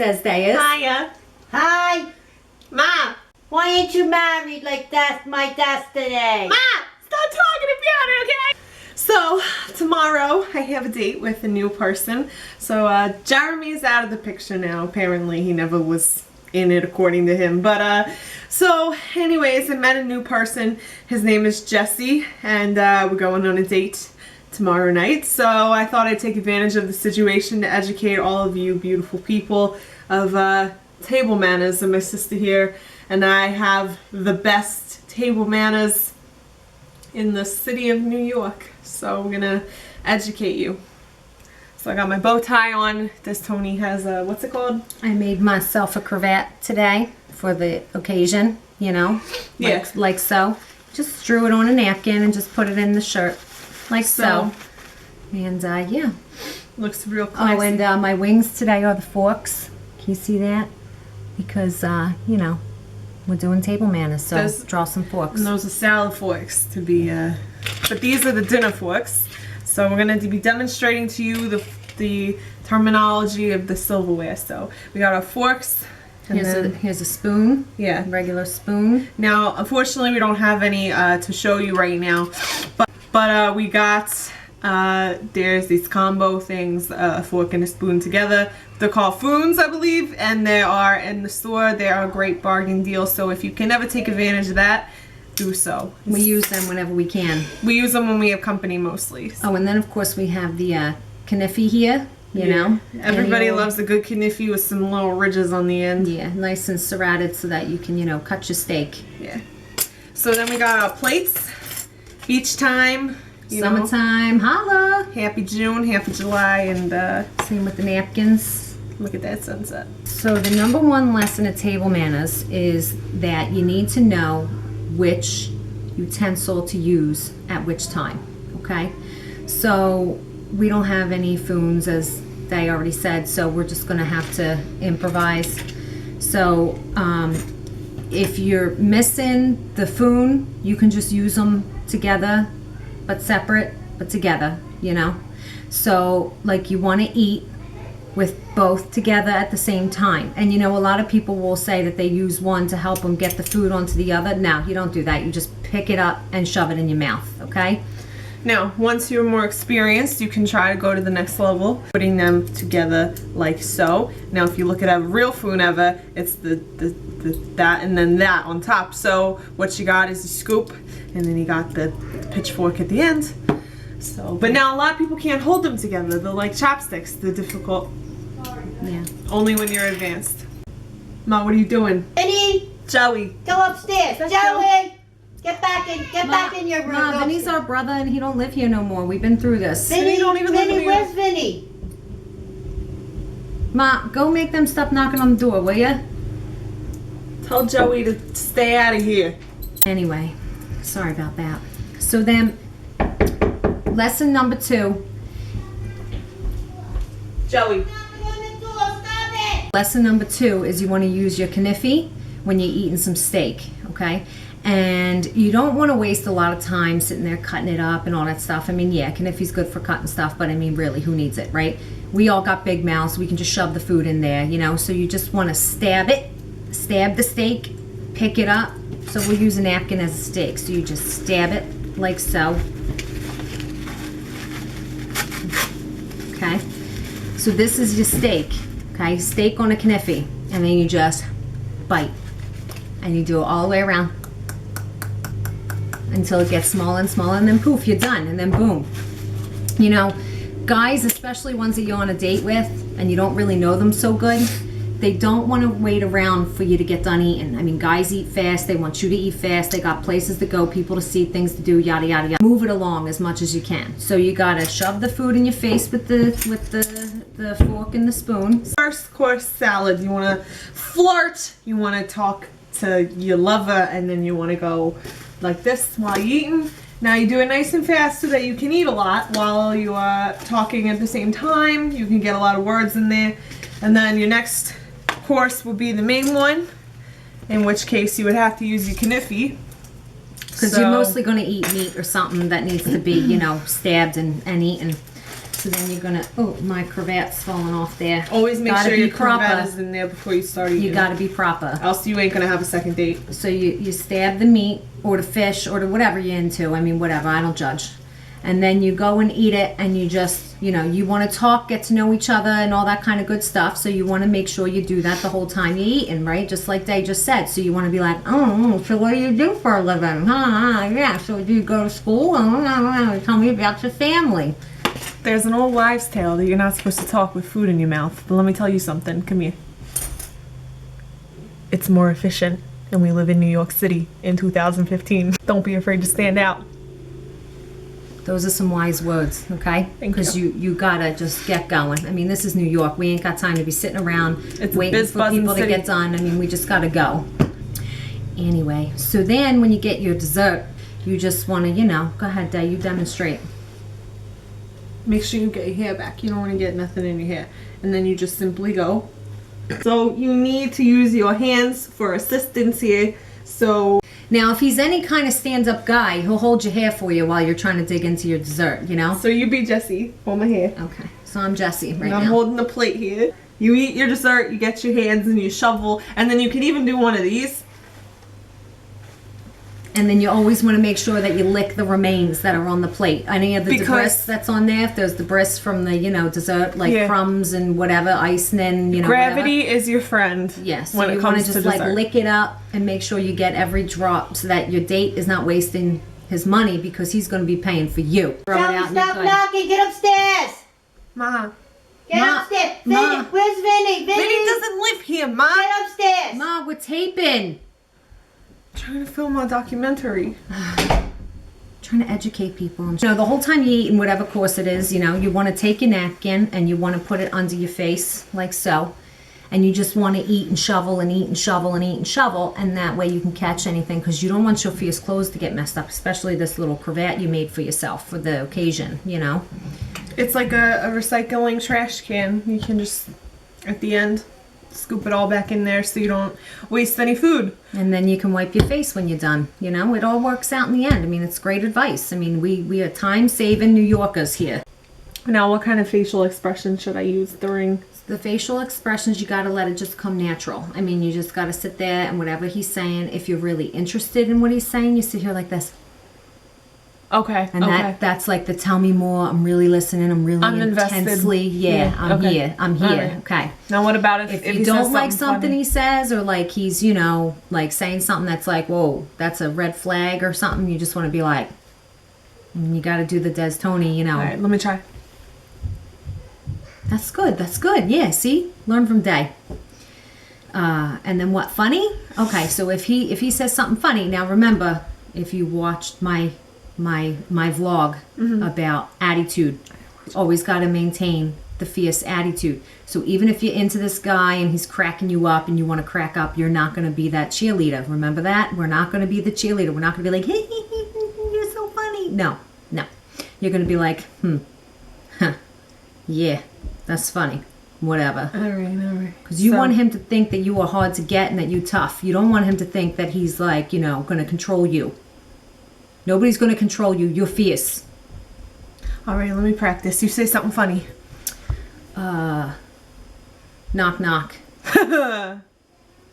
DezDay is. Hiya. Hi. Ma. Why ain't you married like that's my destiny? Ma, stop talking about it, okay? So, tomorrow I have a date with a new person. So, Jeremy's out of the picture now. Apparently, he never was in it according to him. But, so, anyways, I met a new person. His name is Jesse, and we're going on a date tomorrow night. So, I thought I'd take advantage of the situation to educate all of you beautiful people of table manners. And my sister here and I have the best table manners in the city of New York. So we're gonna educate you. So I got my bow tie on. This Tony has a, what's it called? I made myself a cravat today for the occasion, you know, Yeah. like so. Just drew it on a napkin and just put it in the shirt, like so. And yeah. Looks real classy. Oh, and my wings today are the forks. Can you see that? Because, you know, we're doing table manners, so draw some forks. And those are salad forks to be, but these are the dinner forks. So we're going to be demonstrating to you the terminology of the silverware. So we got our forks. And here's a spoon. Yeah. Regular spoon. Now, unfortunately, we don't have any to show you right now. But we got, there's these combo things, a fork and a spoon together. They're called Foons, I believe, and they are in the store. They are a great bargain deal, so if you can ever take advantage of that, do so. We use them whenever we can. We use them when we have company mostly. Oh, and then of course we have the knife here, you know. Everybody loves a good knife with some little ridges on the end. Yeah, nice and serrated so that you can, you know, cut your steak. Yeah. So then we got our plates. Beach time. Summertime, holla! Happy June, happy July, and same with the napkins. Look at that sunset. So the number one lesson of table manners is that you need to know which utensil to use at which time, okay? So we don't have any Foons, as they already said, so we're just gonna have to improvise. So if you're missing the Foon, you can just use them together, but separate, but together, you know? So like you wanna eat with both together at the same time. And you know, a lot of people will say that they use one to help them get the food onto the other. No, you don't do that. You just pick it up and shove it in your mouth, okay? Now, once you're more experienced, you can try to go to the next level, putting them together like so. Now, if you look at a real Foon ever, it's the that and then that on top. So what you got is you scoop, and then you got the pitchfork at the end. So, but now a lot of people can't hold them together. They're like chopsticks. They're difficult. Yeah. Only when you're advanced. Ma, what are you doing? Vinny, Joey. go upstairs. Let's Joey, get back in your room. Ma, Vinny's our brother and he don't live here no more. We've been through this. Vinny don't even live Vinny, here. where's Vinny? Ma, go make them stop knocking on the door, will ya? Tell Joey to stay out of here. Anyway, sorry about that. So then, lesson number 2. Joey. Lesson number 2 is you want to use your knife when you're eating some steak, okay? And you don't want to waste a lot of time sitting there cutting it up and all that stuff. I mean, yeah, knife's good for cutting stuff, but I mean, really, who needs it, right? We all got big mouths. We can just shove the food in there, you know? So you just want to stab the steak, pick it up. So we'll use a napkin as a steak. So you just stab it like so. Okay? So this is your steak. Okay, steak on a knife, and then you just bite, and you do it all the way around until it gets smaller and smaller, and then poof, you're done, and then boom. You know, guys, especially ones that you're on a date with, and you don't really know them so good, they don't want to wait around for you to get done eating. I mean, guys eat fast, they want you to eat fast, they got places to go, people to see, things to do, yada, yada, yada. Move it along as much as you can. So you gotta shove the food in your face with the fork and the spoon. First course salad, you want to flirt, you want to talk to your lover, and then you want to go like this while you're eating. Now you do it nice and fast so that you can eat a lot while you are talking at the same time. You can get a lot of words in there. And then your next course will be the main one, in which case you would have to use your knife. Because you're mostly going to eat meat or something that needs to be, you know, stabbed and eaten. So then you're gonna, oh, my cravat's falling off there. Always make Gotta sure be your cravat proper. is in there before you start eating. You gotta be proper. Else you ain't gonna have a second date. So you stab the meat or the fish or the whatever you're into. I mean, whatever, I don't judge. And then you go and eat it, and you just, you know, you want to talk, get to know each other and all that kind of good stuff. So you want to make sure you do that the whole time you're eating, right? Just like Day just said. So you want to be like, oh, so what do you do for a living? Yeah, so do you go to school? Tell me about your family. There's an old wives' tale that you're not supposed to talk with food in your mouth. But let me tell you something. Come here. It's more efficient, and we live in New York City in 2015. Don't be afraid to stand out. Those are some wise words, okay? Thank Because you gotta just get going. I mean, this is New York. We ain't got time to be sitting around It's a waiting biz for buzzing people to city. get done. I mean, we just gotta go. Anyway, so then when you get your dessert, you just wanna, you know, go ahead, Day, you demonstrate. Make sure you get your hair back. You don't want to get nothing in your hair. And then you just simply go. So you need to use your hands for assistance here. So Now, if he's any kind of stand-up guy, he'll hold your hair for you while you're trying to dig into your dessert, you know? you be Jessie. Hold my hair. Okay, so I'm Jessie right And I'm now. holding the plate here. You eat your dessert, you get your hands and you shovel. And then you can even do one of these. And then you always want to make sure that you lick the remains that are on the plate. Any of the Because- debris that's on there, if there's debris from the, you know, dessert, like Yeah. crumbs and whatever, icing, you know, Gravity is your friend. Yes, so when you it want comes to to just like dessert. lick it up and make sure you get every drop so that your date is not wasting his money because he's going to be paying for you. Throw it Tell me out and you're stop good. knocking. Get upstairs. Ma. Get Ma- upstairs. Ma. Vinny, where's Vinny? Vinny doesn't live here, Ma. Get upstairs. Ma, we're taping. Trying to film a documentary. Trying to educate people. You know, the whole time you're eating whatever course it is, you know, you want to take your napkin and you want to put it under your face like so. And you just want to eat and shovel and eat and shovel and eat and shovel. And that way you can catch anything because you don't want your fierce clothes to get messed up, especially this little cravat you made for yourself for the occasion, you know. It's like a recycling trash can. You can just, at the end, scoop it all back in there so you don't waste any food. And then you can wipe your face when you're done. You know, it all works out in the end. I mean, it's great advice. I mean, we are time-saving New Yorkers here. Now, what kind of facial expression should I use during? The facial expressions, you got to let it just come natural. I mean, you just got to sit there and whatever he's saying, if you're really interested in what he's saying, you sit here like this. Okay. And that's like the tell me more, I'm really listening, I'm really I'm invested. intensely, yeah, I'm okay. here, I'm All here, right. okay. Now, what about If he you says don't like something funny? he says, or like he's, you know, like saying something that's like, whoa, that's a red flag or something, you just want to be like, you got to do the Des Tony, you know. All right, let me try. That's good, yeah, see? Learn from Day. And then what, funny? Okay, so if he says something funny, now remember, if you watched my vlog about attitude, always got to maintain the fierce attitude. So even if you're into this guy and he's cracking you up and you want to crack up, you're not going to be that cheerleader. Remember that? We're not going to be the cheerleader. We're not going to be like, hey, you're so funny. No. You're going to be like, yeah, that's funny. Whatever. All right. Because you want him to think that you are hard to get and that you're tough. You don't want him to think that he's like, you know, going to control you. Nobody's going to control you. You're fierce. All right, let me practice. You say something funny. Knock, knock.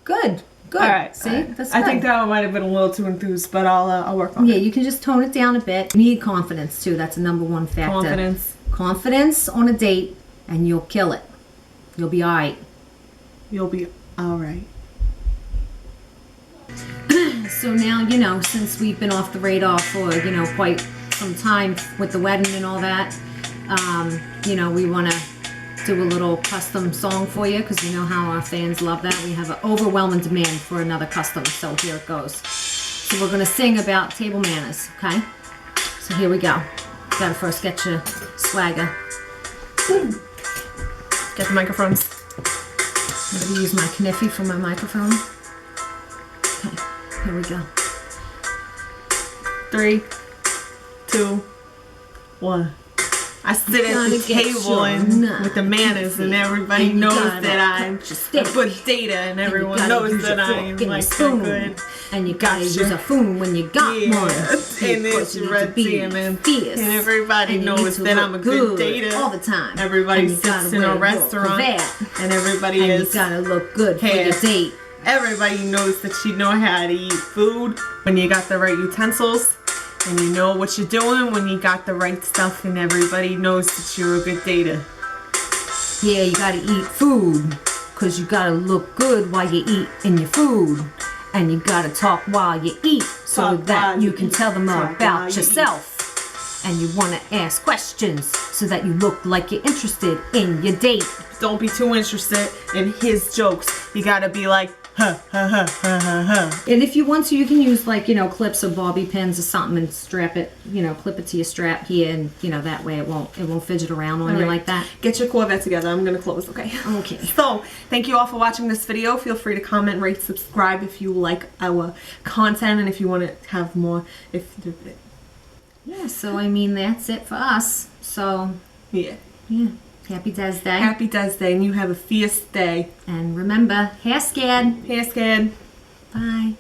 Good. All right. See? all right. That's I good. think that one might have been a little too enthused, but I'll work on Yeah, it. you can just tone it down a bit. You need confidence, too. That's a number one factor. Confidence. Confidence on a date, and you'll kill it. You'll be all right. You'll be all right. So now, you know, since we've been off the radar for, you know, quite some time with the wedding and all that, you know, we want to do a little custom song for you because we know how our fans love that. We have an overwhelming demand for another custom, so here it goes. So we're going to sing about table manners, okay? So here we go. Gotta first get your swagger. Get the microphones. I'm going to use my kniffy for my microphone. Okay, here we go. 3, 2, 1. I sit at gotta the get table your and nut with the manners, and everybody and you knows gotta that I'm cut your steak. a good data, and You everyone gotta knows use that your I fork am and your like a spoon. good. And you gotta Gotcha. use a spoon when you got Yeah, one. and Because it's you need to red be salmon, fierce. and everybody And you knows need to that look I'm a good data. all the time. Everybody And you sits gotta in wear a your restaurant, cravat. and everybody And is. you gotta look good for your hair. date. Everybody knows that you know how to eat food when you got the right utensils, and you know what you're doing when you got the right stuff, and everybody knows that you're a good data. Yeah, you gotta eat food. Cause you gotta look good while you eat in your food. And you gotta talk while you eat so Talk while that you you can eat. tell them Talk while about you yourself. And you wanna ask questions so that you look like you're interested in your date. Don't be too interested in his jokes. You gotta be like, huh, huh, huh, huh, huh, huh. And if you want to, you can use like, clips or bobby pins or something and strap it, clip it to your strap here, and that way it won't fidget around on you Alright. like that. Get your Corvette together. I'm gonna close, okay? Okay. So, thank you all for watching this video. Feel free to comment, rate, subscribe if you like our content, and if you want to have more. Yeah, so I mean that's it for us. So Yeah. yeah. Happy DezDay. Happy DezDay, and you have a fierce day. And remember, hair scared. Hair scared. Bye.